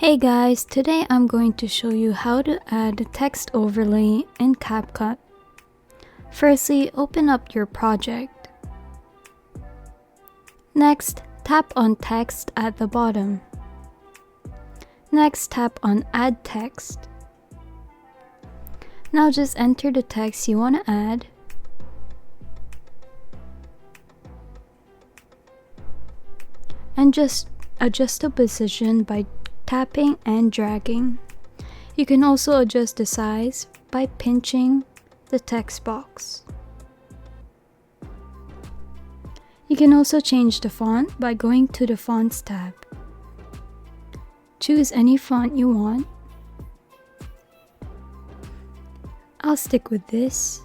Hey guys, today I'm going to show you how to add a text overlay in CapCut. Firstly, open up your project. Next, tap on text at the bottom. Next, tap on add text. Now just enter the text you want to add. And just adjust the position by tapping and dragging. You can also adjust the size by pinching the text box. You can also change the font by going to the Fonts tab. Choose any font you want. I'll stick with this.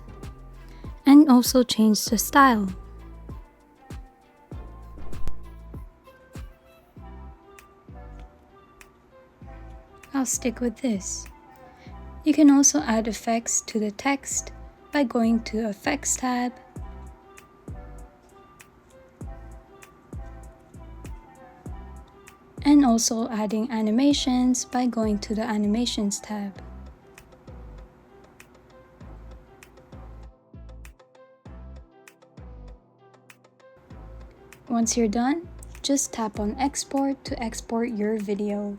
And also change the style. I'll stick with this. You can also add effects to the text by going to Effects tab, and also adding animations by going to the Animations tab. Once you're done, just tap on Export to export your video.